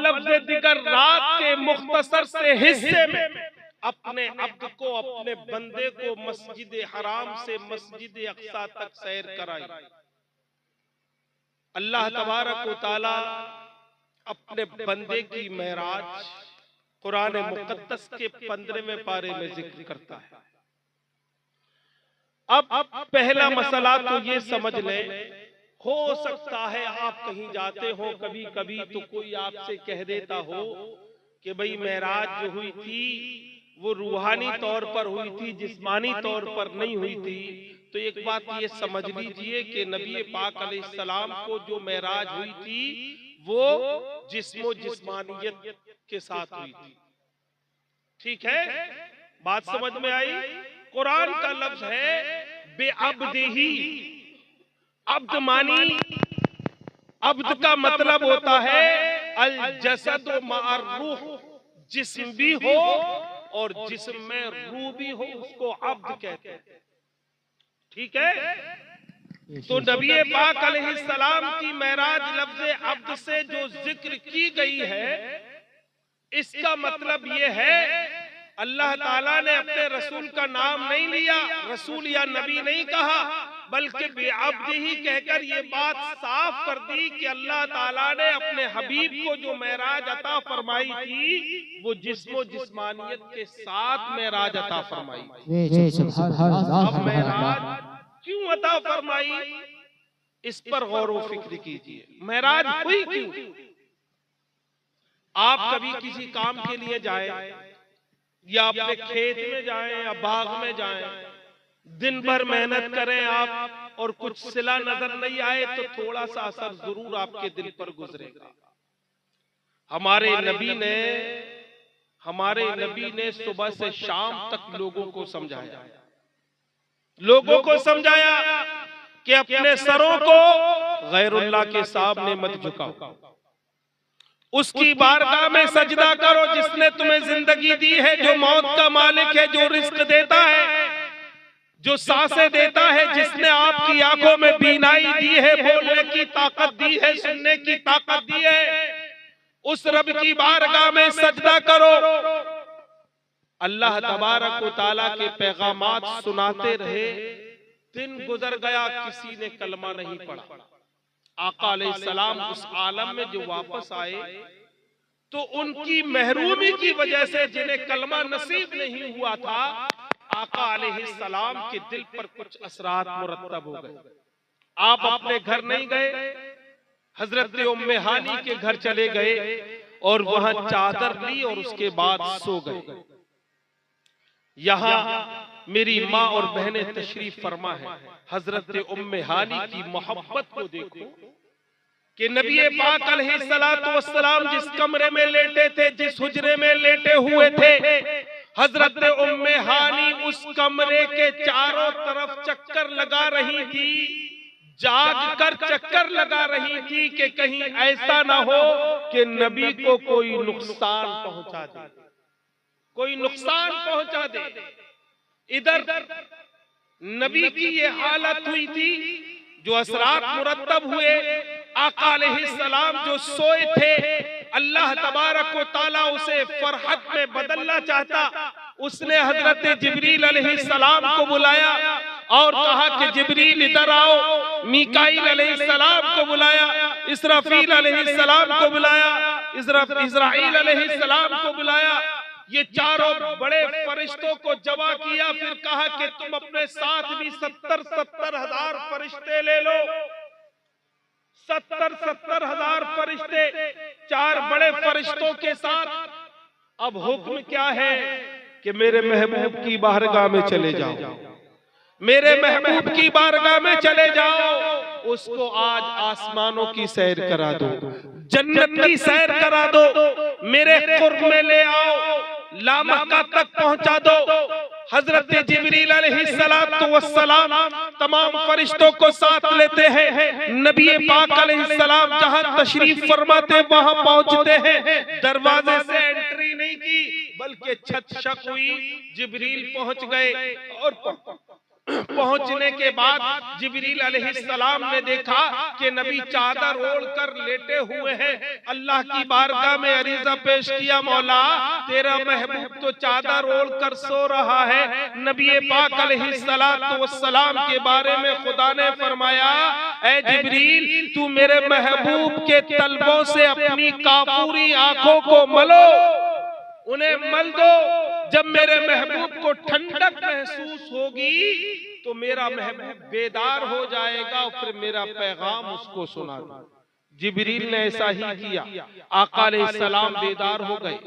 बलफ्ज़ दिगर रात के मुख्तसर से हिस्से में अपने अब्द को, अपने बंदे को मस्जिद हराम से मस्जिद अक्सा तक सैर कराई। अल्लाह तबारक व तआला अपने बंदे की मेराज कुरान मुक़द्दस के 15वें पारे में जिक्र करता है। अब पहला मसला तो ये समझ लें, हो सकता है आप कहीं जाते हो कभी कभी तो कोई आपसे कह देता हो कि भाई मेराज जो हुई थी वो रूहानी तौर पर हुई थी, जिस्मानी तौर पर नहीं हुई थी। तो एक बात ये समझ लीजिए कि नबी पाक अलैहिस्सलाम को जो मेराज हुई थी वो जिस्मो जिस्मानियत के साथ हुई थी। ठीक है, बात समझ में आई? कुरान का लफ्ज है बेअब्दिही। अब्द मानी, अब्द का मतलब होता है अल जसद मअर रूह, जिस्म भी हो और जिस्म में रूह भी हो, उसको अब्द कहते हैं। ठीक है, तो नबी पाक अलैहिस्सलाम की मेराज लफ्ज अब्द से जो जिक्र की गई है, इसका मतलब ये है अल्लाह ताला ने अपने रसूल का नाम नहीं लिया, रसूल या नबी नहीं कहा, बल्कि बेअब्दिही कहकर ये बात साफ कर दी कि अल्लाह ताला ने अपने हबीब को जो मेराज अता फरमाई थी वो जिस्मो जिस्मानियत के साथ मेराज अता फरमाई। अब मेराज क्यों अता फरमाई, इस पर गौर व फिक्र कीजिए। मेराज हुई क्यों? आप कभी किसी काम के लिए जाए या अपने खेत में जाएं या बाग में जाएं, दिन भर मेहनत करें आप और कुछ सिला नजर नहीं आए तो थोड़ा सा असर जरूर आपके दिल पर गुजरेगा। हमारे नबी ने सुबह से शाम तक लोगों को समझाया कि अपने सरों को गैरुल्लाह के सामने मत झुकाओ, उसकी बारगाह में सजदा करो जिसने तुम्हें जिंदगी दी है, जो मौत का मालिक है, जो रिस्क देता है, जो सांसें देता है, जिसने आपकी आंखों में बीनाई दी है, बोलने की ताकत दी है, सुनने की ताकत दी है, उस रब की बारगाह में सजदा करो। अल्लाह तबारक व तआला के पैगामात सुनाते रहे, दिन गुजर गया, किसी ने कलमा नहीं पढ़ा। आका अलैहिस्सलाम उस आलम में जो वापस आए तो उनकी महरूमी की वजह से जिन्हें कलमा नसीब नहीं हुआ था, आका अलैहिस्सलाम के दिल पर कुछ असरात मुरत्तब हो गए। आप अपने घर नहीं गए, हजरत उम्मे हानी के घर चले गए और वहां चादर ली और उसके बाद सो गए। यहां मेरी माँ और बहनें तशरीफ फरमा है, हजरत उम्मे हानी की मोहब्बत को देखो कि नबी पाक अलैहिस्सलातु वस्सलाम जिस कमरे में लेटे थे, जिस हुजरे में लेटे हुए थे, हजरत उम्मे हानी उस कमरे के चारों तरफ चक्कर लगा रही थी, जाग कर चक्कर लगा रही थी कि कहीं ऐसा ना हो कि नबी को कोई नुकसान पहुंचा दे, कोई नुकसान पहुंचा दे। इधर नबी की ये हालत हुई थी, जो असरात मुरत्तब हुए, आका अलैहिस्सलाम जो सोए थे, अल्लाह तबारक व तआला उसे फरहत में बदलना चाहता। उसने हजरत जिब्रील अलैहिस्सलाम को बुलाया और कहा कि जिब्रील इधर आओ, मीकाईल अलैहिस्सलाम को बुलाया, इसराफील अलैहिस्सलाम को बुलाया, इज़राइल अलैहिस्सलाम को बुलाया। ये चारों बड़े फरिश्तों को जमा किया, फिर कहा कि तुम अपने साथ भी 70 हजार फरिश्ते ले लो। 70 हजार फरिश्ते, चार बड़े फरिश्तों के साथ। अब हुक्म क्या है कि मेरे महबूब की बारगाह में चले जाओ, मेरे महबूब की बारगाह में चले जाओ, उसको आज आसमानों की सैर करा दो, जन्नत की सैर करा दो, मेरे कुर्ब में ले आओ, लामक्का तक पहुंचा दो। हजरत जिब्रील अलैहिस्सलातु वस्सलाम तमाम फरिश्तों को साथ लेते हैं। नबी पाक अलैहिस्सलाम जहां तशरीफ फरमाते वहां पहुंचते हैं। दरवाजे से एंट्री नहीं की बल्कि छत शक हुई, जिब्रील पहुंच गए और पहुंचने के बाद जिब्रील अलैहिस्सलाम ने देखा कि नबी चादर ओढ़ कर लेटे हुए हैं। अल्लाह की बारगाह में अरीजा पेश किया, मौला तेरा महबूब तो चादर ओढ़ कर सो रहा है। नबी पाक अलैहिस्सलाम के बारे में खुदा ने फरमाया, ऐ जिब्रील तू मेरे महबूब के तलबों से अपनी काफूरी आंखों को मलो, उन्हें मल दो। जब मेरे महबूब को ठंडक महसूस होगी तो मेरा महबूब बेदार हो जाएगा और फिर मेरा पैगाम उसको सुना दो। जिब्रील ने ऐसा ही किया। आका अलैहिस्सलाम बेदार हो गए,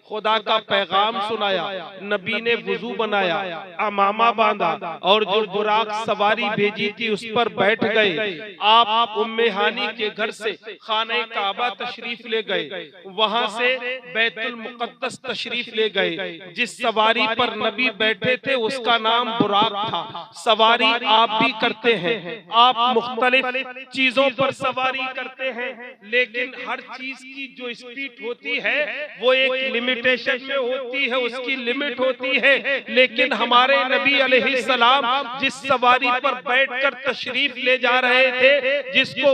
खुदा का पैगाम सुनाया। नबी ने वुजू बनाया, अमामा बांधा और जो बुराक सवारी भेजी थी उस पर बैठ गए। आप उम्मे हानी के घर से खाने काबा तशरीफ ले गए, वहां से बैतुल मुकद्दस तशरीफ ले गए। जिस सवारी पर नबी बैठे थे उसका नाम बुराक था। सवारी आप भी करते हैं, आप मुख्तलिफ चीजों पर सवारी करते हैं, लेकिन हर चीज की जो स्पीड होती है वो एक लिमिटेशन में होती है, उसकी लिमिट होती है। लेकिन हमारे नबी अलैहिस्सलाम जिस सवारी पर बैठकर तशरीफ ले जा रहे थे, जिसको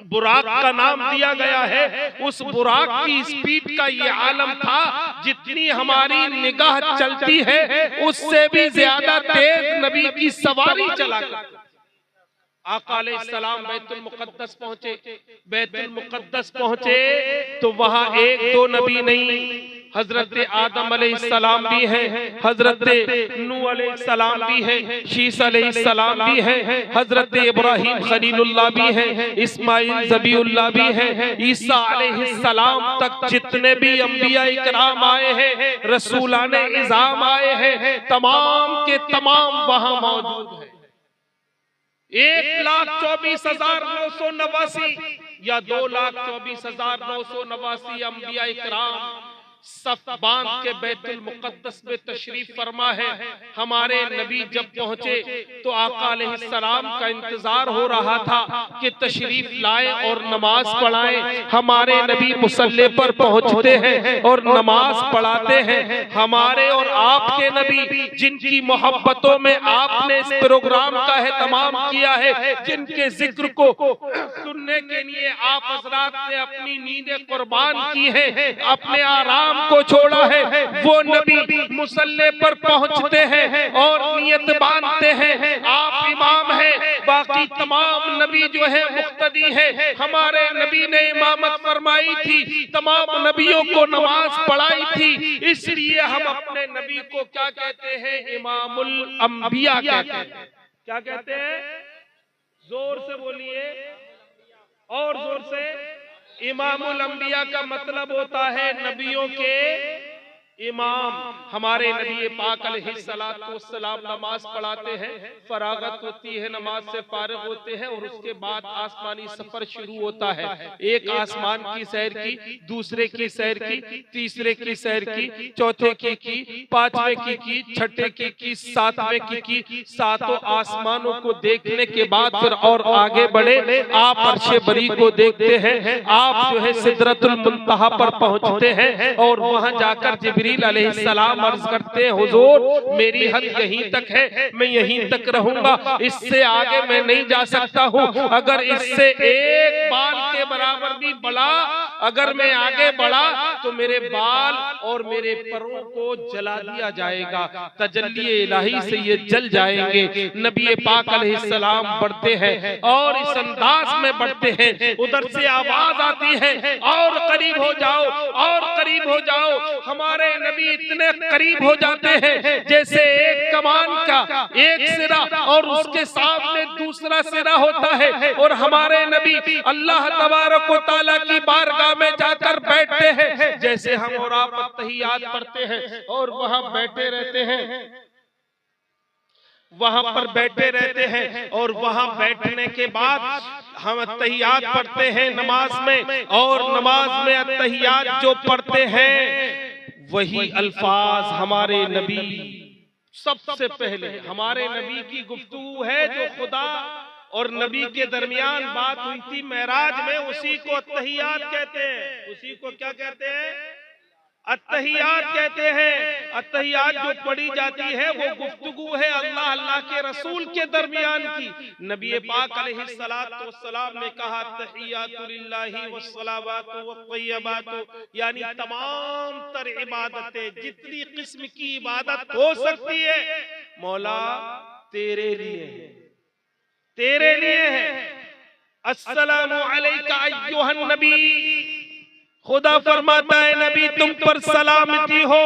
बुराक का नाम दिया गया है, उस बुराक की स्पीड का ये आलम था, जितनी हमारी निगाह चलती है उससे भी ज्यादा तेज नबी की सवारी चला करती। आका अलैहिस्सलाम बैतुल मुकद्दस पहुंचे। बैतुल मुकद्दस पहुंचे तो वहां एक दो नबी नहीं, हजरत आदम अलैहिस्सलाम भी है, हजरत नूह अलैहिस्सलाम भी है, शीस अलैहिस्सलाम भी है, हजरत इब्राहिम खलीलुल्लाह भी है, इस्माइल ज़बीउल्लाह भी है, ईसा अलैहिस्सलाम तक जितने भी अंबिया इकराम आए हैं, रसूलाने इज़ाम आए हैं, तमाम के तमाम वहां मौजूद है। 1,24,989 या 2,24,989 अंबिया इकराम सफ बांध के बैतुल मुकद्दस में तशरीफ फरमा है। हमारे नबी जब पहुंचे तो आका अलैहिस्सलाम का इंतजार हो रहा था कि तशरीफ लाए और नमाज पढ़ाएं। हमारे नबी मुसल्ले पर पहुंचते हैं और नमाज पढ़ाते हैं। हमारे और आपके नबी जिनकी मोहब्बतों में आपने इस प्रोग्राम का एहतमाम किया है, जिनके जिक्र को सुनने के लिए आप हजरात ने अपनी नींदें कुर्बान की है, अपने आराम को छोड़ा है, वो नबी मुसल्ले पर पहुंचते हैं और नियत बांधते हैं। आप इमाम हैं, बाकी तमाम नबी जो है मुक्तदी है। हमारे नबी ने इमामत फरमाई थी, तमाम नबियों को नमाज पढ़ाई थी, इसलिए हम अपने नबी को क्या कहते हैं? इमामुल अंबिया कहते हैं। क्या कहते हैं? जोर से बोलिए और जोर से। इमामुल अंबिया का मतलब होता है नबियों के इमाम। हमारे नबी पाक अलैहिस्सलाम नमाज पढ़ाते हैं, फरागत होती है, नमाज से फारिग होते हैं और उसके बाद आसमानी सफर शुरू होता है। एक आसमान की सैर की, दूसरे की सैर की, तीसरे की सैर की, चौथे की, पांचवे की, छठे की, सातवें की। सातों आसमानों को देखने के बाद फिर और आगे बढ़े, आप अर्शे बरी को देखते हैं, आप जो है सिदरतुल मुंतहा पर पहुंचते हैं और वहां जाकर जिब्रील अलैहिस्सलाम अर्ज करते हैं, हुजूर मेरी हद यहीं तक है, मैं यहीं तक रहूंगा, इससे आगे मैं नहीं जा सकता हूँ। अगर इससे एक बाल के बराबर भी बढ़ा, अगर मैं आगे बढ़ा तो मेरे बाल और मेरे परों को जला दिया जाएगा, तजल्ली इलाही से ये जल जाएंगे। नबी पाक अलैहिस्सलाम बढ़ते हैं और इस अंदाज में बढ़ते हैं, उधर से आवाज आती है और करीब हो जाओ और करीब हो जाओ। हमारे नबी इतने करीब हो जाते हैं जैसे एक कमान का एक सिरा और उसके सामने दूसरा सिरा होता है, और हमारे नबी अल्लाह तबारक व तआला की बारगाह में जाकर बैठते हैं, जैसे हम और आप तहियात पढ़ते हैं और वहां बैठे रहते हैं, वहां पर बैठे रहते हैं और वहां बैठने के बाद हम तहियात पढ़ते हैं नमाज में, और नमाज में तहियात जो पढ़ते हैं वही अल्फाज हमारे नबी सबसे पहले, हमारे नबी की गुफ्तगू है जो खुदा और नबी के दरमियान बात हुई थी मेराज में, उसी को तहियात कहते हैं। उसी को क्या कहते हैं? अत्तहियात कहते हैं, अत्तहियात जो पढ़ी जाती है वो गुफ्तगू है अल्लाह अल्लाह के रसूल के दरमियान की। नबी पाक अलैहिस्सलातु वस्सलाम ने कहा तहियातु लिल्लाहि वस्सलावातु वत्तय्यबातु, यानी तमाम तर इबादतें, जितनी किस्म की इबादत हो सकती है मौला तेरे लिए है, तेरे लिए है। अस्सलामु अलैका अय्युहन नबी, खुदा फरमाता है नबी तुम पर सलामती हो।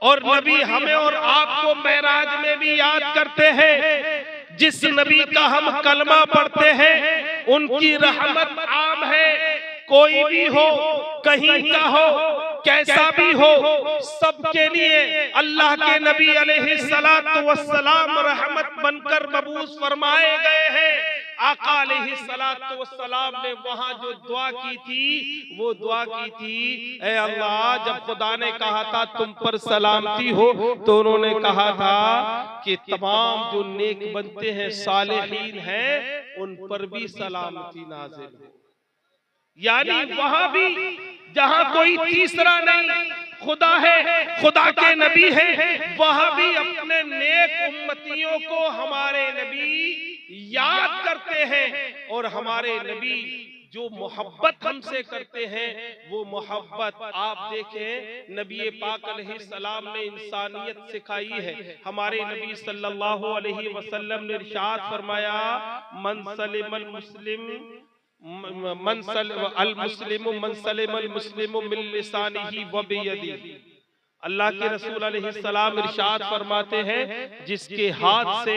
और नबी हमें और आपको मेराज में भी याद करते हैं। जिस नबी का हम कलमा पढ़ते हैं उनकी रहमत आम है, कोई भी हो, कहीं का हो, कैसा भी हो, सबके लिए अल्लाह के नबी अलैहिस्सलातु वस्सलाम रहमत बनकर मबूस फरमाए गए हैं। आका अलैहिस्सलातु वस्सलाम ने वहां जो दुआ की थी वो दुआ की थी, ऐ अल्लाह जब खुदा ने कहा था तुम पर सलामती हो तो उन्होंने कहा था कि तमाम जो नेक बनते हैं सालेहीन हैं उन पर भी सलामती नाज़िल हो। यानी वहां भी जहां कोई तीसरा नहीं, खुदा है, खुदा के नबी है, वहां भी अपने नेक उम्मतियों को हमारे नबी याद करते हैं। और हमारे नबी जो मोहब्बत हमसे करते हैं वो मोहब्बत आप देखें नबी पाक अलैहिस्सलाम ने इंसानियत सिखाई है। हमारे नबी सल्लल्लाहु अलैहि वसल्लम ने इरशाद फरमाया मन सलिमल मुस्लिम मन सलिमल मुस्लिम मिन लिसानिही व बियदिही। अल्लाह के रसूल अलैहिस्सलाम इरशाद फरमाते हैं जिसके हाथ से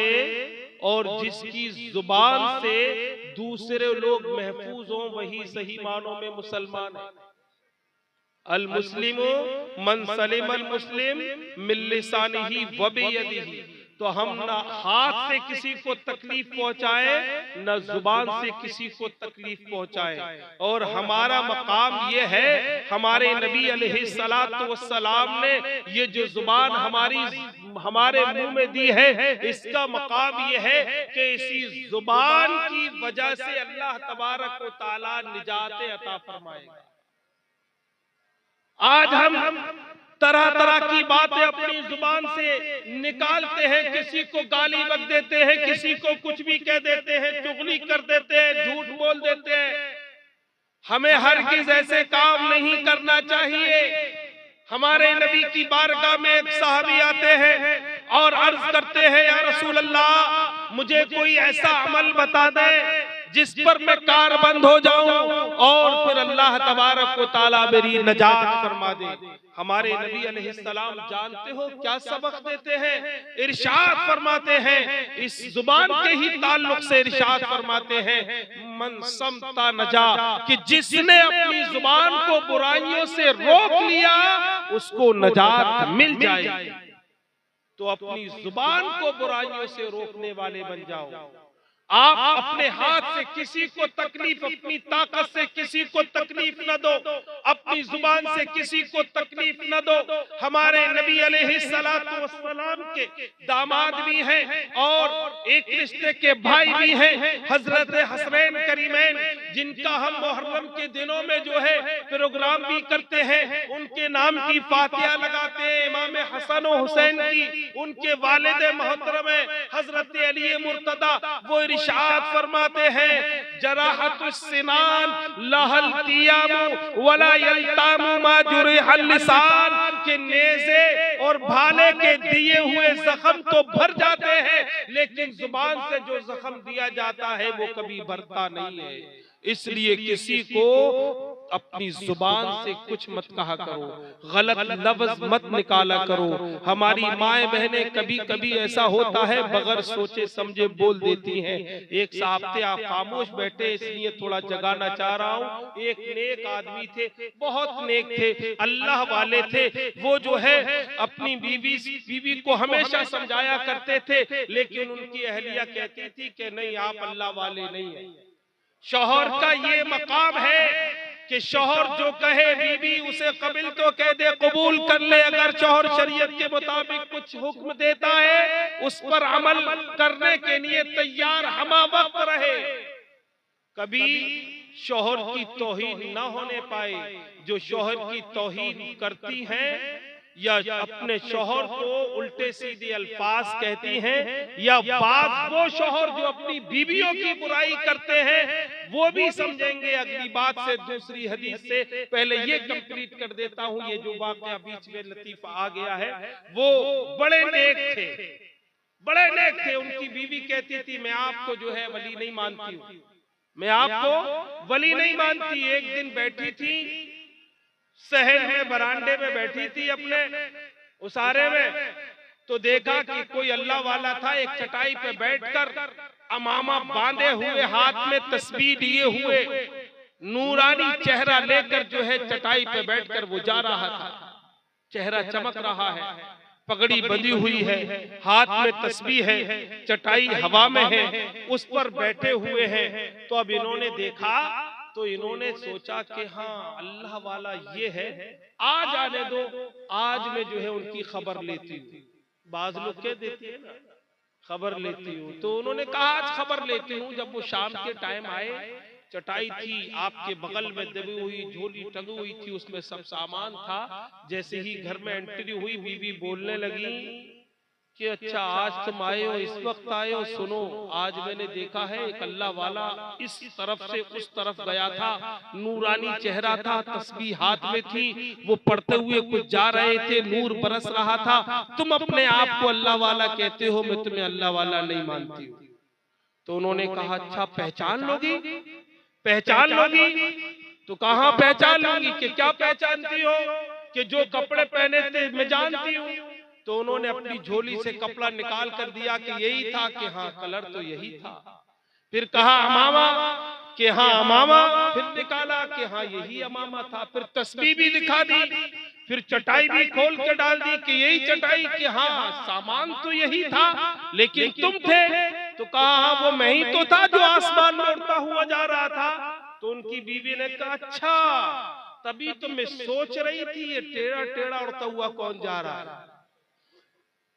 और जिसकी जुबान से दूसरे लोग महफूज हों वही सही मानों में मुसलमान है। अल मुस्लिमु मन सलिमल मुस्लिम मिन लिसानिही व बियदिही। तो हम ना हाथ से किसी को तकलीफ पहुंचाए न जुबान से किसी को तकलीफ पहुंचाए। और हमारा मकाम ये है, हमारे नबी अलैहिस्सलातु वस्सलाम ने ये जो जुबान हमारे मुंह में दी है इसका मकाम ये है कि इसी जुबान की वजह से अल्लाह तबारक व तआला निजात अता फरमाएगा। आज हम तरह तरह की बातें अपनी जुबान से निकालते हैं, किसी को गाली बक देते हैं, किसी को कुछ भी कह देते हैं, चुगली कर देते हैं, झूठ बोल देते हैं। हमें हरगिज़ ऐसे काम नहीं करना चाहिए। हमारे नबी की बारगाह में एक साहबी आते हैं और अर्ज करते हैं या रसूल अल्लाह मुझे कोई ऐसा अमल बता दे जिस पर मैं कारबंद हो जाऊं और फिर अल्लाह तबारक व तआला मेरी नजात फरमा दे। हमारे नबी अलैहिस्सलाम जानते हो क्या सबक देते हैं, इरशाद फरमाते हैं, इस जुबान के ही ताल्लुक से इरशाद फरमाते हैं मन समता नजा, कि जिसने अपनी जुबान को बुराइयों से रोक लिया उसको नजात मिल जाएगी। तो अपनी जुबान को बुराइयों से रोकने वाले बन जाओ। आप अपने हाथ से किसी को तकलीफ, अपनी ताकत से किसी को तकलीफ न दो, अपनी जुबान से किसी को तकलीफ न दो। हमारे नबी अलैहिस्सलातु वस्सलाम के दामाद भी हैं और एक रिश्ते के भाई भी हैं, हजरत हसनैन करीमैन, जिनका हम मुहर्रम के दिनों में जो है प्रोग्राम भी करते हैं, उनके नाम की फातिहा लगाते हैं, इमाम हसन और हुसैन की। उनके वालिद मोहतरम हजरत अली मुर्तदा वो इरशाद फरमाते हैं जराहतुस सिनान लहल तियामु वला यल्तामु मा जुरिहल लिसान, के नेज़े और भाले के दिए हुए जख्म तो भर जाते हैं लेकिन जुबान से जो जख्म दिया जाता है वो कभी भरता नहीं है। इसलिए किसी को अपनी जुबान से कुछ मत कहा करो, गलत लफ्ज मत निकाला करो। हमारी माए बहनें कभी कभी ऐसा होता है बगैर सोचे समझे बोल देती हैं। एक साहब थे, आप खामोश बैठे इसलिए थोड़ा जगाना चाह रहा हूँ। एक नेक आदमी थे, बहुत नेक थे, अल्लाह वाले थे। वो जो है अपनी बीवी को हमेशा समझाया करते थे लेकिन उनकी अहलिया कहती थी कि नहीं आप अल्लाह वाले नहीं है। शौहर का ये मकाम है कि शौहर जो कहे बीवी उसे कबिल तो कह दे, कबूल कर ले। अगर शौहर शरीयत के मुताबिक कुछ हुक्म देता है उस पर अमल करने के लिए तैयार हमा वक्त रहे। कभी शौहर की तौहीन न होने पाए। जो शौहर की तौहीन करती हैं या अपने शौहर को उल्टे सीधे अल्फाज कहती हैं, या बात वो शौहर जो अपनी बीवियों की बुराई करते हैं, वो भी समझेंगे अगली बात से दूसरी हदीस से। पहले ये कंप्लीट कर देता हूं, ये जो वाकया बीच में लतीफा आ गया है, वो बड़े नेक थे, बड़े नेक थे। उनकी बीवी कहती थी मैं आपको जो है वली नहीं मानती हूँ, मैं आपको वली नहीं मानती। एक दिन बैठी थी शहर में, बरांडे में बैठी थी अपने उसारे में, तो देखा कि कोई अल्लाह वाला था एक चटाई पे बैठकर अमामा बांधे हुए, हाथ में तस्बीह लिए हुए, नूरानी चेहरा लेकर जो है चटाई पे बैठकर वो जा रहा था। चेहरा चमक रहा है, पगड़ी बंधी हुई है, हाथ में तस्बीह है, चटाई हवा में है, उस पर बैठे हुए हैं। तो अब इन्होंने देखा तो इन्होंने सोचा कि हाँ अल्लाह वाला ये है, आज आने दो, आज मैं जो है उनकी खबर लेती हूँ। बाज लोग कह देते हैं ना खबर लेती हूँ, तो उन्होंने कहा आज खबर लेती हूँ। जब वो शाम के टाइम आए, चटाई थी आपके बगल में दबी हुई, झोली टंगी हुई थी, उसमें सब सामान था। जैसे ही घर में एंट्री हुई, बीवी बोलने लगी कि अच्छा आज तुम आए हो, इस वक्त आए हो, सुनो आज मैंने देखा है एक अल्लाह वाला इस तरफ से उस तरफ गया था, नूरानी चेहरा था, तस्बीह हाथ में थी, वो पढ़ते हुए कुछ जा रहे थे, नूर बरस रहा था। तुम अपने आप को अल्लाह वाला कहते हो, मैं तुम्हें अल्लाह वाला नहीं मानती हूँ। तो उन्होंने कहा अच्छा पहचान लोगी, पहचान लोगी? तो कहाँ पहचान लूंगी, कि क्या पहचानती हो? कि जो कपड़े पहने थे मैं जानती हूँ। तो उन्होंने अपनी झोली से कपड़ा निकाल कर दिया कि यही था, कि हाँ कलर तो यही था। फिर कहा अमामा, कि हाँ अमामा, फिर निकाला कि हाँ यही अमामा था। फिर तस्बीह भी दिखा दी, फिर चटाई भी खोल के डाल दी कि यही चटाई, कि हाँ सामान तो यही था लेकिन तुम थे। तो कहा हाँ वो मैं ही तो था जो आसमान में उड़ता हुआ जा रहा था। तो उनकी बीवी ने कहा अच्छा तभी तो मैं सोच रही थी ये टेढ़ा टेढ़ा उड़ता हुआ कौन जा रहा है।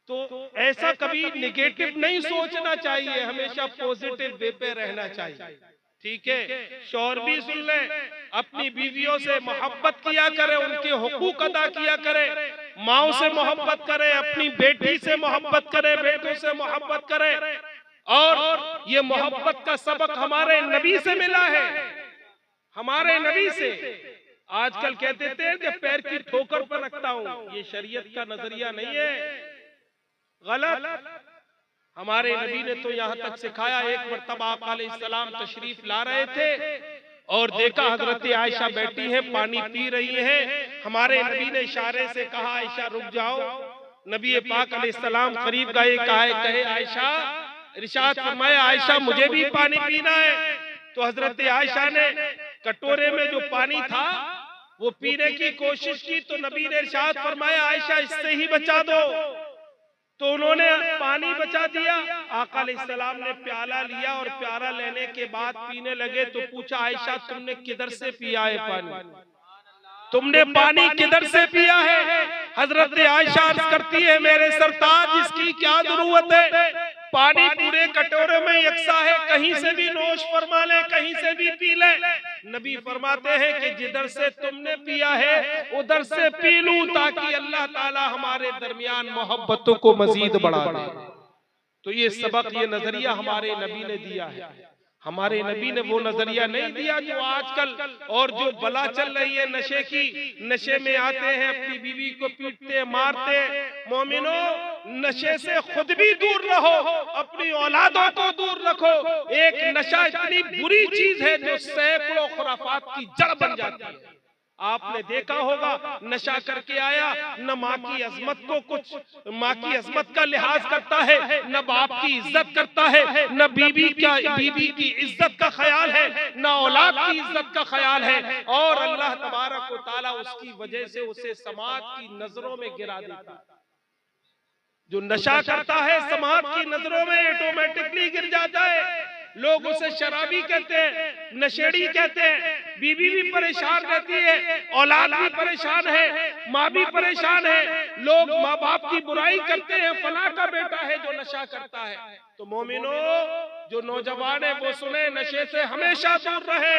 तो ऐसा कभी निगेटिव नहीं सोचना चाहिए, हमेशा पॉजिटिव वे पे रहना चाहिए। ठीक है, शौहर भी सुन ले, अपनी बीवियों से मोहब्बत किया करे, उनके हुकूक अदा किया करे, माओ से मोहब्बत करे, अपनी बेटी से मोहब्बत करे, बेटों से मोहब्बत करे। और ये मोहब्बत का सबक हमारे नबी से मिला है, हमारे नबी से। आजकल कहते थे कि पैर की ठोकर पर रखता हूं, ये शरीयत का नजरिया नहीं है, गलत। हमारे नबी ने तो यहाँ तक सिखाया, एक मरतबा आका अलैहिस्सलाम तशरीफ ला रहे थे और देखा हजरत आयशा बैठी है, पानी पी रही है। हमारे नबी ने इशारे से कहा आयशा रुक जाओ। नबी पाक अलैहिस्सलाम करीब गए, कहे आयशा, इरशाद फरमाया आयशा मुझे भी पानी पीना है। तो हजरत आयशा ने कटोरे में जो पानी था वो पीने की कोशिश की, तो नबी ने इरशाद फरमाया आयशा इससे ही बचा दो। तो उन्होंने पानी बचा दिया। आका अलैहिस्सलाम ने प्याला लिया और प्याला लेने के बाद पीने लगे। तो पूछा आयशा तुमने किधर से पिया है पानी, तुमने पानी किधर से पिया है? हजरत आयशा अर्ज करती है मेरे सरताज इसकी क्या जरूरत है, पानी पूरे कटोरे में यकसा है, कहीं से भी नोश फरमा ले, कहीं से भी पी ले। नबी फरमाते हैं कि जिधर से तुमने पिया है उधर से पी लूं, ताकि अल्लाह ताला हमारे दरमियान मोहब्बतों को मजीद बढ़ा दे। तो ये सबक, ये नजरिया हमारे नबी ने दिया है। हमारे नबी ने वो नजरिया नहीं दिया जो आजकल और जो बला चल रही है नशे की। नशे में आते हैं, अपनी बीवी को पीटते मारते। मोमिनो नशे से खुद भी दूर रहो, अपनी औलादों को दूर रखो। एक नशा इतनी बुरी चीज है जो सैकड़ों खुराफात की जड़ बन जाती है। आपने देखा होगा नशा करके आया, न माँ की अजमत को कुछ, माँ की अजमत का लिहाज करता है, न बाप की इज्जत करता है, न बीवी की इज्जत का ख्याल है, न औलाद की इज्जत का ख्याल है। और अल्लाह तबारक व तआला उसकी वजह से उसे समाज की नजरों में गिरा देता है। जो नशा करता है समाज की नजरों में ऑटोमेटिकली गिर जाता है। लोग उसे शराबी कहते हैं, नशेड़ी कहते हैं। बीवी भी परेशान रहती है, औलाद भी परेशान है, माँ भी परेशान है। लोग माँ बाप की बुराई करते हैं, फला का बेटा है जो नशा करता है। तो मोमिनो जो नौजवान है वो सुने, नशे से हमेशा दूर रहे।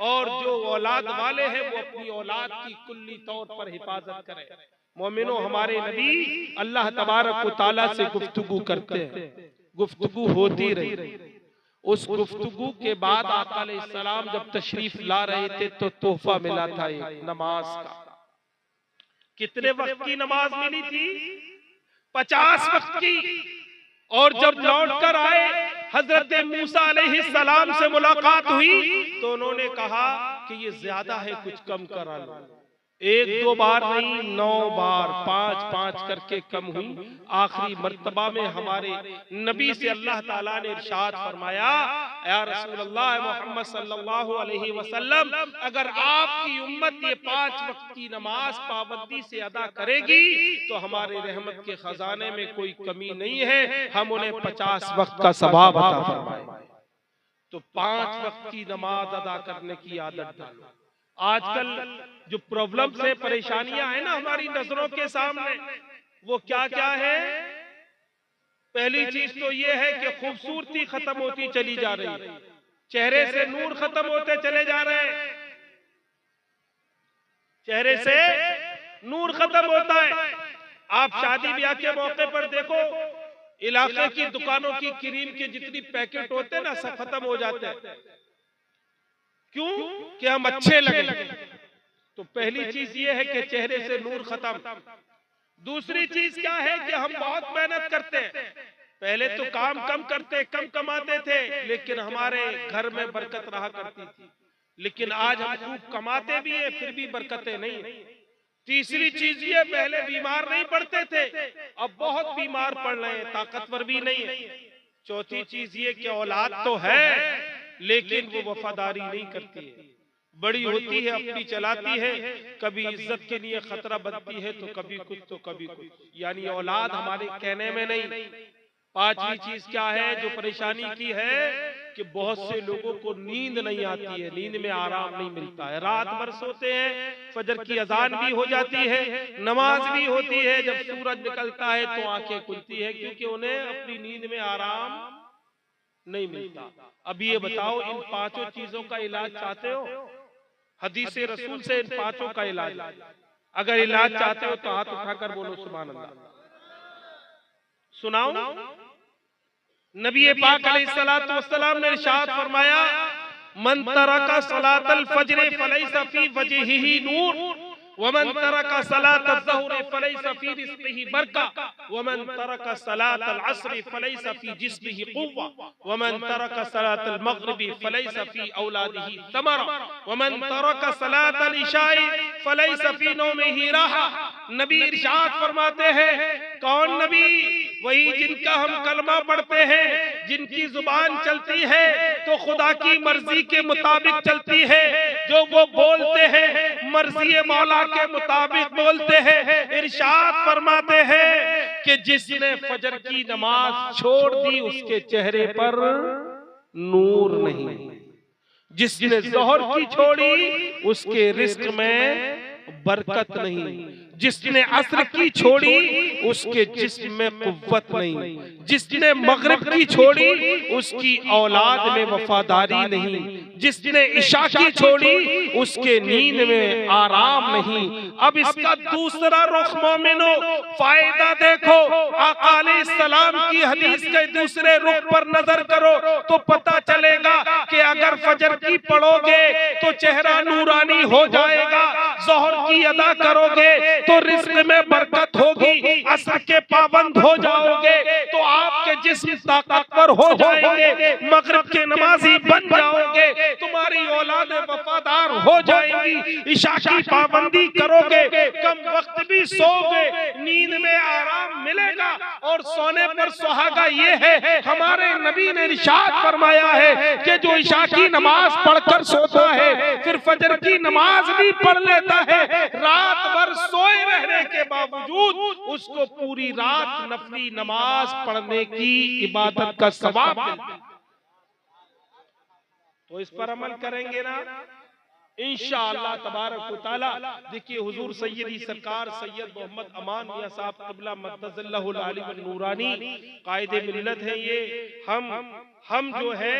और जो औलाद वाले हैं वो अपनी औलाद की कुल्ली तौर पर हिफाजत करें। मोमिनो, हमारे नबी अल्लाह तबारक व तआला से गुफ्तगू करते हैं, गुफ्तगू होती रही। उस गुफ्तगू के बाद आका अलैहिस्सलाम जब तशरीफ ला रहे थे तो तोहफा मिला था एक नमाज का। कितने वक्त की नमाज मिली थी? 50 वक्त की। और जब लौट कर आए, हजरत मूसा अलैहिस्सलाम से मुलाकात हुई तो उन्होंने कहा कि ये ज्यादा है, कुछ कम करा लो। 1-2 बार नहीं, 9 बार, 5-5 करके कम हुई। आखिरी मर्तबा में हमारे नबी से अल्लाह ताला ने इरशाद फरमाया, या रसूलल्लाह मोहम्मद सल्लल्लाहु अलैहि वसल्लम, अगर आपकी उम्मत ये 5 वक्त की नमाज पाबंदी से अदा करेगी तो हमारे रहमत के खजाने में कोई कमी नहीं है, हम उन्हें 50 वक्त का सवाब अता फरमाएंगे। तो 5 वक्त की नमाज अदा करने की आदत डालो। आजकल जो प्रॉब्लम्स है, परेशानियां है ना हमारी नजरों के सामने, वो क्या क्या है? पहली चीज तो ये है कि खूबसूरती खत्म होती चली जा रही है, चेहरे से नूर खत्म होते चले जा रहे हैं, चेहरे से नूर खत्म होता है। आप शादी ब्याह के मौके पर देखो, इलाके की दुकानों की क्रीम के जितनी पैकेट होते हैं ना, सब खत्म हो जाते हैं। क्यों? कि हम अच्छे लगे। तो पहली चीज ये है कि चेहरे से नूर खत्म। दूसरी चीज क्या है कि हम बहुत मेहनत करते हैं। पहले तो काम कम करते, कम कमाते थे, लेकिन हमारे घर में बरकत रहा करती थी। लेकिन आज हम खूब कमाते भी हैं, फिर भी बरकतें नहीं। तीसरी चीज ये, पहले बीमार नहीं पड़ते थे, अब बहुत बीमार पड़ रहे हैं, ताकतवर भी नहीं है। चौथी चीज ये कि औलाद तो है लेकिन वो वफादारी नहीं करती है, बड़ी होती है अपनी चलाती है, कभी इज्जत के लिए खतरा बनती है तो कभी कुछ तो कभी कुछ, यानी औलाद हमारे कहने में नहीं। पांचवी चीज क्या है जो परेशानी की है कि बहुत से लोगों को नींद नहीं आती है, नींद में आराम नहीं मिलता है, रात भर सोते हैं, फजर की अजान भी हो जाती है, नमाज भी होती है, जब सूरज निकलता है तो आंखें खुलती है, क्योंकि उन्हें अपनी नींद में आराम नहीं मिलता। अब ये बताओ, इन पांचों चीजों का इलाज चाहते हो? हदीस रसूल से इन पांचों का इलाज, अगर इलाज चाहते हो तो हाथ उठाकर बोलो सुभान अल्लाह। सुनाओ, नबी पाक अलैहिस्सलातु वस्सलाम ने इरशाद फरमाया, मन तरका सलातल फज्र फलैसा फी वजहिही नूर वमन तरका सलातल ज़ुहर फलैसा फी रिज़्क़िही बरका वमन तरका सलातल अस्र फलैसा फी जिस्मिही क़ुव्वा वमन तरका सलातल मग़रिबी फलैसा फी औलादिही समरा वमन तरका सलातल इशाई फलैसा फी नौमिही राहा। नबी इरशाद फरमाते हैं, कौन नबी? वही जिनका हम कलमा पढ़ते हैं, जिनकी जुबान चलती है तो खुदा की मर्जी के मुताबिक चलती है, जो वो बोलते हैं मर्जी मौला के मुताबिक बोलते हैं। इरशाद फरमाते हैं कि जिसने फजर की नमाज छोड़ दी उसके चेहरे पर नूर नहीं, जिसने ज़ोहर की छोड़ी उसके रिस्क में बरकत नहीं, जिसने असर की छोड़ी उसके जिस्म में कुव्वत नहीं, जिसने मगरिब की छोड़ी उसकी औलाद में वफादारी नहीं, जिसने इशा की छोड़ी उसके नींद में आराम नहीं। अब इसका दूसरा रुख मोमिनो, फायदा देखो, आका अलैहिस्सलाम की हदीस के दूसरे रुख पर नजर करो तो पता चलेगा कि अगर फजर की पढ़ोगे तो चेहरा नूरानी हो जाएगा, ज़ोहर की अदा करोगे तो रिज़्क़ में बरकत होगी, असर के पाबंद हो जाओगे तो आपके जिस्म ताकतवर हो जाएंगे, मगरिब के नमाजी बन जाओगे, तुम्हारी औलाद वफादार हो जाएगी, इशा की पाबंदी करोगे, कम वक्त भी सोओगे, नींद में आराम मिलेगा। और सोने पर सुहागा ये है, हमारे नबी ने इरशाद फरमाया है कि जो इशा की नमाज पढ़कर सोता है फिर फजर की नमाज भी पढ़ लेता है, रात भर सोए रहने के बावजूद उसको पूरी रात नफली नमाज पढ़ने की इबादत का सवाब मिलता है। तो इस पर अमल करेंगे ना इंशाअल्लाह तबारक व तआला। देखिए हुजूर सैयदी सरकार सैयद मोहम्मद अमान मियां साहब क़िबला मद्दज़ल्लहुल आली व नूरानी कायदे मिल्लत है। ये हम जो है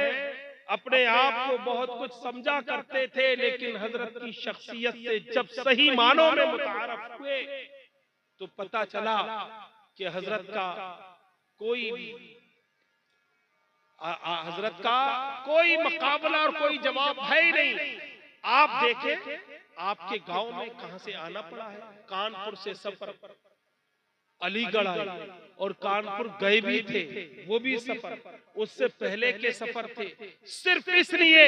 अपने आप को बहुत कुछ समझा करते थे, लेकिन हजरत की शख्सियत से जब सही मानों में मुतारफ हुए तो पता चला कि हजरत का कोई हजरत का कोई मुकाबला और कोई जवाब है ही नहीं। आप देखें, आपके गांव में कहां से आना पड़ा है, कानपुर से सफर, अलीगढ़ आए और कानपुर गए भी थे, वो भी सफर, उससे पहले के सफर थे। सिर्फ इसलिए,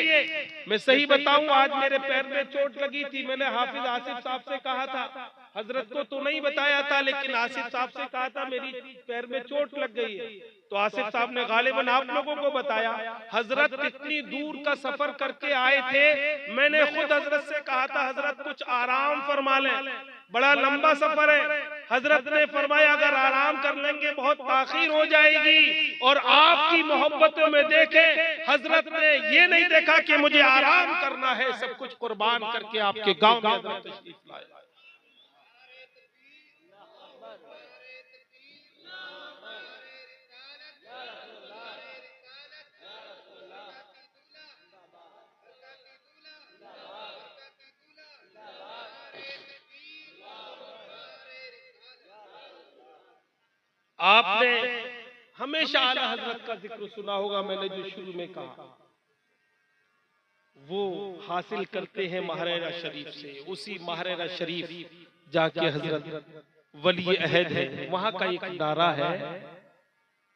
मैं सही बताऊं, आज मेरे पैर में चोट लगी थी, मैंने हाफिज आसिफ साहब से कहा था, हजरत को तो नहीं बताया था, लेकिन आसिफ साहब से कहा था मेरी पैर में चोट लग गई है, तो आसिफ साहब ने गालिबन आप लोगों को बताया। हजरत इतनी दूर का सफर करके आए थे, मैंने खुद हजरत से कहा था हजरत कुछ आराम फरमा लें, बड़ा लंबा सफर है। हजरत ने फरमाया अगर आराम कर लेंगे बहुत ताखीर हो जाएगी, और आपकी मोहब्बतों में देखें, हजरत ने ये नहीं देखा कि मुझे आराम करना है, सब कुछ कुर्बान करके आपके गांव में हजरत तशरीफ लाए। आपने हमेशा आला हजरत का जिक्र सुना होगा, मैंने जो शुरू में कहा, वो हासिल करते हैं महरेरा शरीफ से, उसी महरेरा शरीफ जाके हजरत वली अहद है, वहां का एक नारा है,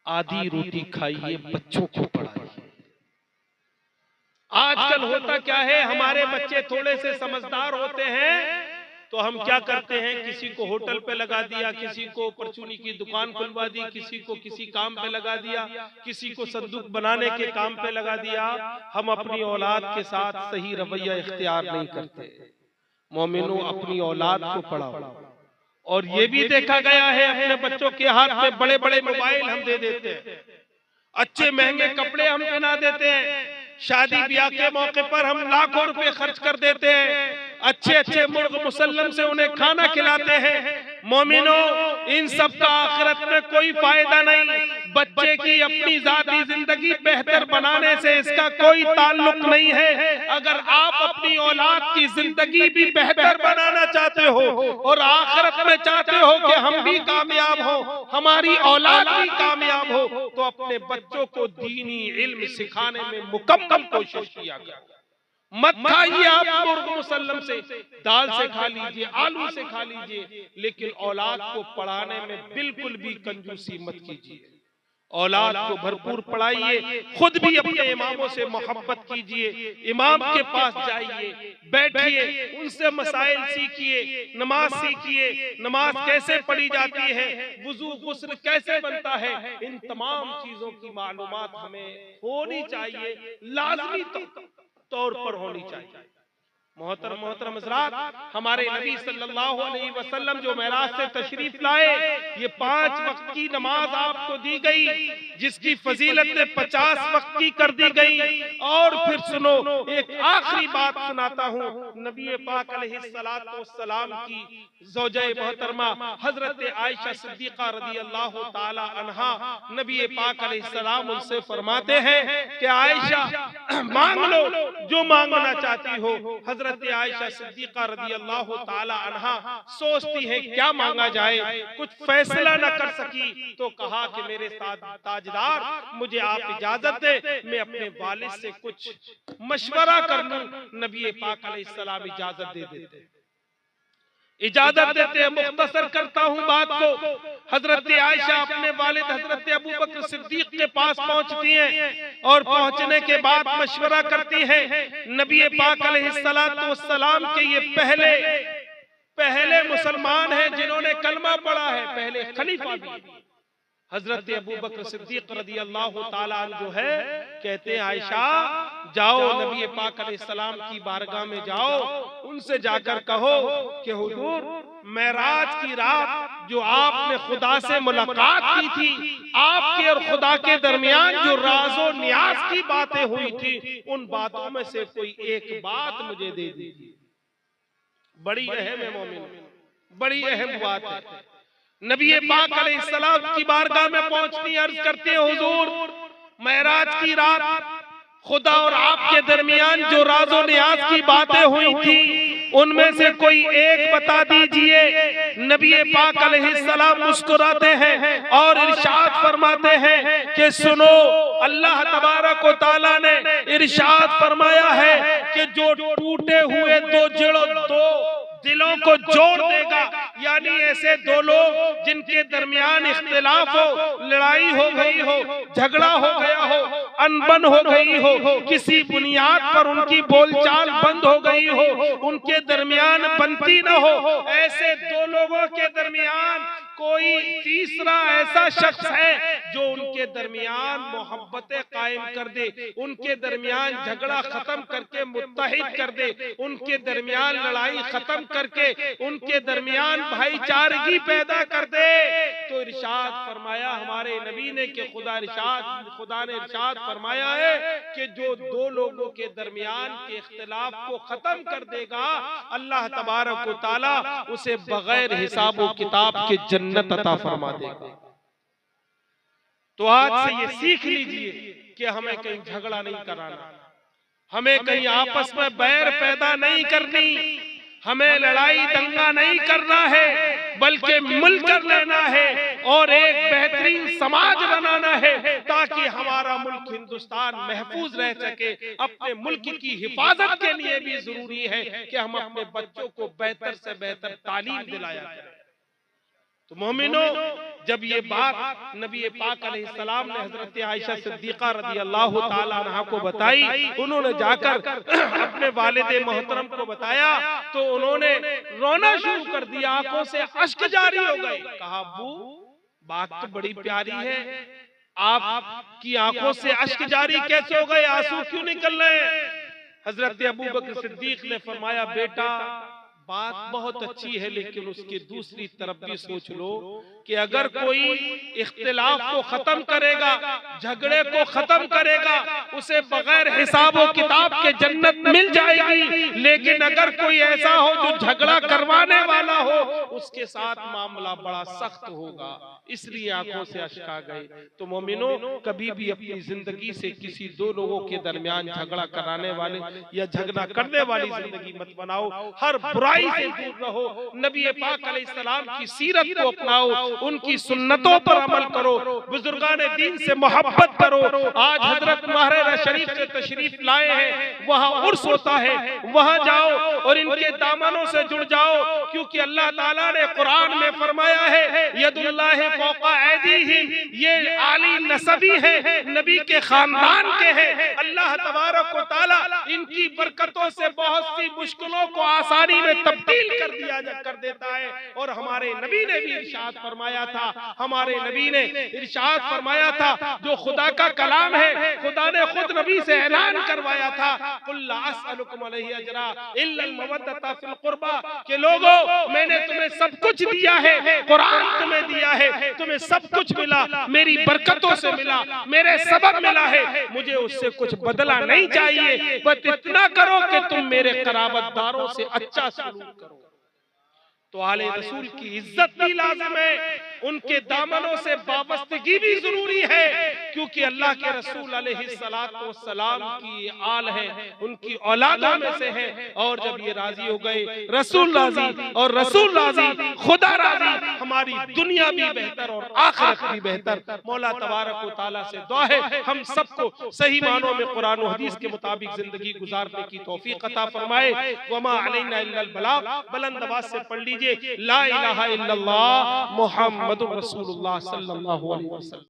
आधी रोटी खाइए बच्चों को पढ़ाइए। आजकल होता क्या है, हमारे बच्चे थोड़े से समझदार होते हैं तो हम क्या करते हैं, किसी को होटल पे लगा दिया, किसी को परचूनी की दुकान खुलवा दी, किसी को किसी काम पे लगा दिया, किसी को संदूक बनाने के काम पे लगा दिया। हम अपनी औलाद के साथ सही रवैया इख्तियार नहीं करते। मोमिनो, अपनी औलाद को पढ़ाओ। और ये भी देखा गया है, अपने बच्चों के हाथ में बड़े बड़े मोबाइल हम दे देते हैं, अच्छे महंगे कपड़े हम पहना देते हैं, शादी ब्याह के मौके पर हम लाखों रुपए खर्च कर देते हैं, अच्छे अच्छे मुर्ग मुसल्लम से उन्हें खाना खिलाते हैं। मोमिनो, इन सब का आखिरत में कोई फायदा नहीं। बच्चे की अपनी जाती जिंदगी बेहतर बनाने से इसका कोई ताल्लुक नहीं है। अगर आप अपनी औलाद की जिंदगी भी बेहतर बनाना चाहते हो और आखिरत में चाहते हो कि हम भी कामयाब हो, हमारी औलाद भी कामयाब हो, तो अपने बच्चों को दीनी इल्म सिखाने में मुकम्मल कोशिश किया करो। मत खाइए आप मुर्ग मुसल्लम से, दाल से खा लीजिए, आलू से खा लीजिए, लेकिन औलाद को पढ़ाने में बिल्कुल भी कंजूसी मत कीजिए। औलाद को भरपूर पढ़ाइए, खुद भी अपने इमामों से मोहब्बत कीजिए, इमाम के पास जाइए, बैठिए, उनसे मसाइल सीखिए, नमाज सीखिए, नमाज कैसे पढ़ी जाती है, वुजू गुस्ल कैसे बनता है, इन तमाम चीजों की मालूमात हमें होनी चाहिए, लाजमी तौर पर होनी चाहिए। मोहतरम हज़रात, हमारे नबी सल्लल्लाहु अलैहि वसल्लम जो मेराज से तशरीफ लाए, ये 5 वक्त की नमाज आपको दी गई, जिसकी फजीलत 50 वक्त की कर दी गई। और फिर सुनो, एक आखिरी बात सुनाता हूँ, नबी पाक अलैहिस्सलातु वस्सलाम की ज़ौजा मोहतरमा हजरत आयशा सिद्दीक़ा रज़ियल्लाहु ताला अन्हा, नबी पाक अलैहिस्सलाम उनसे फरमाते हैं कि आयशा, मांग लो जो मांगना चाहती हो। हजरत आयशा सिद्दीक़ा रज़ियल्लाहु ताला अन्हा सोचती है क्या मांगा जाए, कुछ फैसला न कर सकी तो कहा कि मेरे ताजदार, मुझे आप इजाजत दे, मैं अपने वालिद से कुछ मशवरा कर लूं। नबी पाक अलैहिस्सलाम इजाजत दे देते, इजाजत देते हैं। मुख्तसर करता हूं बात को। हजरत आयशा अपने वालिद हजरत अबू बकर सिद्दीक के पास पहुंचती हैं और पहुंचने के बाद मशवरा करती हैं। नबी पाक अलैहिस्सलातु वस्सलाम के ये पहले मुसलमान हैं जिन्होंने कलमा पढ़ा है, पहले खलीफा भी। हजरत अबू बकर सिद्दीक रज़ियल्लाहु ताला अन्हु जो है, कहते हैं आयशा जाओ नबी पाक अलैहिस्सलाम की बारगाह में जाओ, उनसे जाकर कहो कि हुजूर, मेराज की रात जो आपने खुदा से मुलाकात की थी, आपके और खुदा के दरमियान जो राज़ो नियाज की बातें हुई थी, उन बातों में से कोई एक बात मुझे दे दीजिए। बड़ी अहम है मोमिन, बड़ी अहम बात है। नबी पाक अलैहिस्सलाम की बारगाह में पहुंचती, अर्ज करते हैं हुजूर, मेराज की रात खुदा और आपके दरमियान जो राज़ो नियाज की बातें हुई थी उनमें से कोई एक बता दीजिए। नबी पाक अलैहिस्सलाम मुस्कुराते हैं और इरशाद फरमाते हैं कि सुनो, अल्लाह तबारक व तआला ने इरशाद फरमाया है कि जो टूटे हुए दो दिलों को जोड़ देगा, यानी ऐसे दो लोग जिनके दरमियान इख्तिलाफ हो, लड़ाई हो गई हो, झगड़ा हो गया हो, अनबन हो गई हो, किसी बुनियाद पर उनकी बोलचाल बंद हो गई हो, उनके दरमियान बनती न हो, ऐसे दो लोगों के दरमियान कोई तीसरा ऐसा शख्स है जो उनके दरमियान मोहब्बतें कायम कर दे, उनके दरमियान झगड़ा खत्म करके मुत्तहिद कर दे, उनके दरमियान लड़ाई खत्म करके उनके दरमियान भाईचारगी पैदा कर दे। तो इरशाद फरमाया हमारे नबी ने कि खुदा ने इरशाद फरमाया है कि जो दो लोगों के दरमियान के इख्तिलाफ को खत्म कर देगा, अल्लाह तबारक व तआला उसे बगैर हिसाब व किताब के जन्नत अता फरमा देगा। तो आज से ये सीख लीजिए कि हमें कहीं झगड़ा नहीं कराना, हमें कहीं आपस में बैर पैदा नहीं करनी, हमें लड़ाई दंगा नहीं करना है, बल्कि मिलकर लेना है और एक बेहतरीन समाज बनाना है ताकि हमारा मुल्क हिंदुस्तान महफूज रह सके। अपने मुल्क की हिफाजत के लिए भी जरूरी है कि हम अपने बच्चों को बेहतर से बेहतर तालीम दिलाया करें। तो मोमिनो, जब ये बात नबी पाक अलैहिस्सलाम ने हजरत आयशा सिद्दीका रज़ी अल्लाह ताला अन्हा को बताई, उन्होंने जाकर अपने वालिद मोहतरम को बताया तो उन्होंने रोना शुरू कर दिया, आंखों से अश्क जारी हो गए। कहा अब्बू, बात तो बड़ी प्यारी है, आपकी आंखों से अश्क जारी कैसे हो गए, आंसू क्यों निकल रहे हैं? हजरत अबू बकर सिद्दीक ने फरमाया, बेटा बात बहुत अच्छी है, लेकिन उसकी दूसरी तरफ भी सोच लो कि अगर कोई इख्तिलाफ को खत्म करेगा, झगड़े को खत्म करेगा, उसे बगैर हिसाब व किताब के जन्नत मिल जाएगी, लेकिन अगर कोई ऐसा हो जो झगड़ा करवाने वाला हो, उसके साथ मामला बड़ा सख्त होगा। इसलिए आंखों से अश्क आ गए। तो मोमिनो, कभी भी अपनी जिंदगी से किसी दो लोगों के दरमियान झगड़ा कराने वाले या झगड़ा करने वाली जिंदगी मत बनाओ, हर बुराई से दूर रहो, नबी पाक अलैहिस्सलाम की सीरत को अपनाओ, उनकी सुन्नतों पर अमल करो, बुजुर्गान दीन से मोहब्बत करो। आज हजरत महरम शरीफ से तशरीफ लाए हैं, वहाँ उर्स होता है, वहाँ जाओ और इनके दामनों से जुड़ जाओ, क्योंकि अल्लाह ताला ने कुरान में फरमाया है यदुल्लाहि फौका ऐदीहिम, ये आली नसबी है, नबी के खानदान के हैं। अल्लाह तबारक व तआला इनकी बरकतों से बहुत सी मुश्किलों को आसानी में तब्दील कर देता है। और हमारे नबी ने भी इरशाद फरमाया था, हमारे नबी ने इरशाद फरमाया था, जो खुदा का कलाम है, खुदा ने खुद नबी से ऐलान करवाया था, कुल ला असअलुकुम अलैहि अजरा इल्ला अल मवद्दता फिल कुर्बा, के लोगों मैंने तुम्हें सब कुछ दिया है, कुरान तुम्हें दिया है, तुम्हें सब कुछ मिला, मेरी बरकतों से मिला, मेरे सबब मिला है, मुझे उससे कुछ बदला नहीं चाहिए, बस इतना करो कि तुम मेरे कराबतदारों से अच्छा सलूक करो। तो आले रसूल की इज्जत भी लाज़िम है, उनके दामनों से वाबस्तगी भी जरूरी है, क्योंकि अल्लाह के रसूल अलैहिस्सलातु वस्सलाम की आल है, उनकी औलादों में से है। और जब ये राजी हो गए, रसूल राजी और रसूल राजी, खुदा राजी, हमारी दुनिया भी बेहतर और आखिरत भी बेहतर। मौला तबारक व तआला से दुआ है हम सबको सही मानों में कुरान और हदीस के मुताबिक जिंदगी गुजारने की तौफीक अता फरमाए। वमा अलैना इल्लल बलाग, बुलंद आवाज से पढ़ लीजिए, ला इलाहा इल्लल्लाह मुहम्मदुर रसूलुल्लाह सल्लल्लाहु अलैहि वसल्लम।